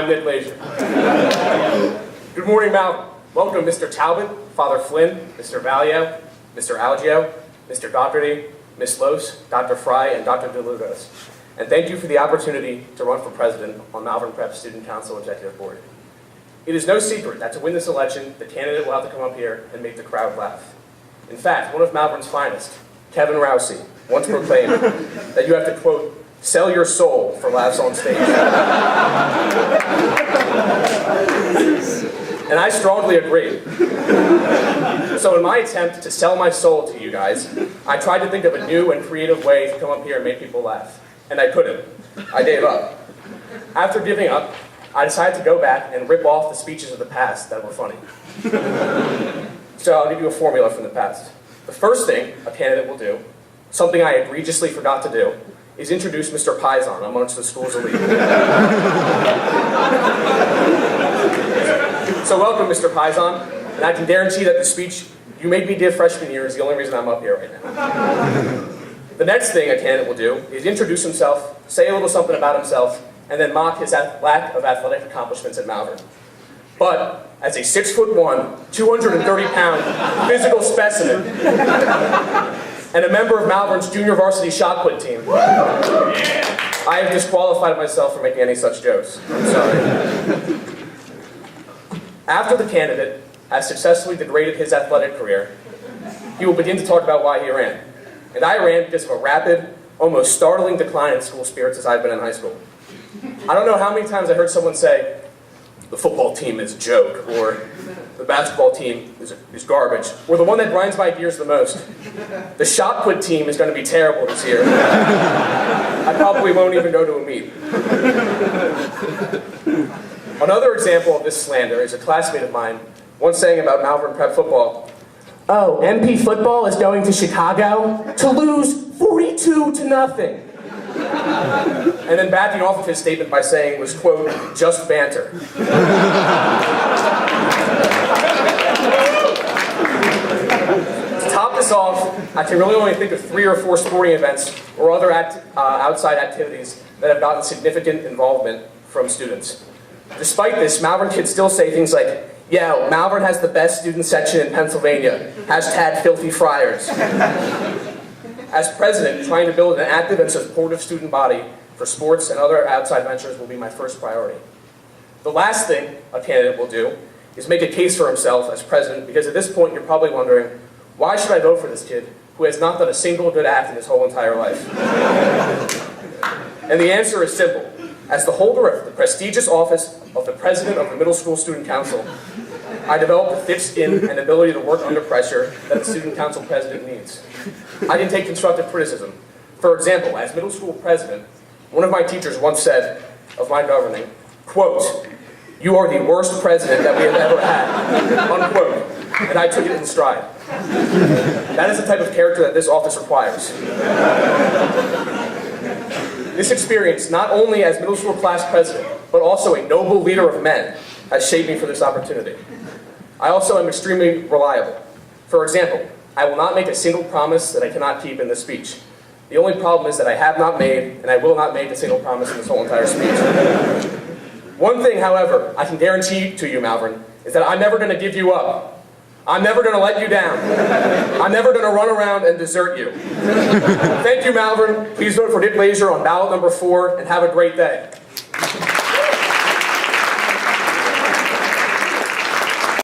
I'm Nick Leasure. Good morning, Mount. Welcome, Mr. Talbot, Father Flynn, Mr. Valio, Mr. Algio, Mr. Doherty, Ms. Lose, Dr. Fry, and Dr. DeLugos. And thank you for the opportunity to run for president on Malvern Prep Student Council Executive Board. It is no secret that to win this election, the candidate will have to come up here and make the crowd laugh. In fact, one of Malvern's finest, Kevin Rousey, once proclaimed that you have to, quote, sell your soul for laughs on stage. And I strongly agree. So in my attempt to sell my soul to you guys, I tried to think of a new and creative way to come up here and make people laugh. And I couldn't. I gave up. After giving up, I decided to go back and rip off the speeches of the past that were funny. So I'll give you a formula from the past. The first thing a candidate will do, something I egregiously forgot to do, is introduce Mr. Pison amongst the school's elite. So welcome, Mr. Pison, and I can guarantee that the speech you made me give freshman year is the only reason I'm up here right now. The next thing a candidate will do is introduce himself, say a little something about himself, and then mock his lack of athletic accomplishments at Malvern. But as a 6'1", 230-pound physical specimen, and a member of Malvern's junior varsity shot put team, I have disqualified myself from making any such jokes. I'm sorry. After the candidate has successfully degraded his athletic career, he will begin to talk about why he ran. And I ran because of a rapid, almost startling decline in school spirits as I've been in high school. I don't know how many times I heard someone say, the football team is a joke, or the basketball team is garbage, or the one that grinds my gears the most, the shot put team is going to be terrible this year. I probably won't even go to a meet. Another example of this slander is a classmate of mine once saying about Malvern Prep football, "Oh, MP football is going to Chicago to lose 42-0. And then backing off of his statement by saying it was, quote, just banter. To top this off, I can really only think of 3 or 4 sporting events or other outside activities that have gotten significant involvement from students. Despite this, Malvern kids still say things like, yeah, Malvern has the best student section in Pennsylvania, hashtag filthy friars. As president, trying to build an active and supportive student body for sports and other outside ventures will be my first priority. The last thing a candidate will do is make a case for himself as president, because at this point you're probably wondering, why should I vote for this kid who has not done a single good act in his whole entire life? And the answer is simple. As the holder of the prestigious office of the president of the Middle School Student Council, I developed a thick skin and ability to work under pressure that the student council president needs. I can take constructive criticism. For example, as middle school president, one of my teachers once said of my governing, quote, "You are the worst president that we have ever had," unquote, and I took it in stride. That is the type of character that this office requires. This experience, not only as middle school class president, but also a noble leader of men, has shaped me for this opportunity. I also am extremely reliable. For example, I will not make a single promise that I cannot keep in this speech. The only problem is that I have not made, and I will not make a single promise in this whole entire speech. One thing, however, I can guarantee to you, Malvern, is that I'm never going to give you up. I'm never going to let you down. I'm never going to run around and desert you. Thank you, Malvern. Please vote for Nick Leasure on ballot number 4, and have a great day.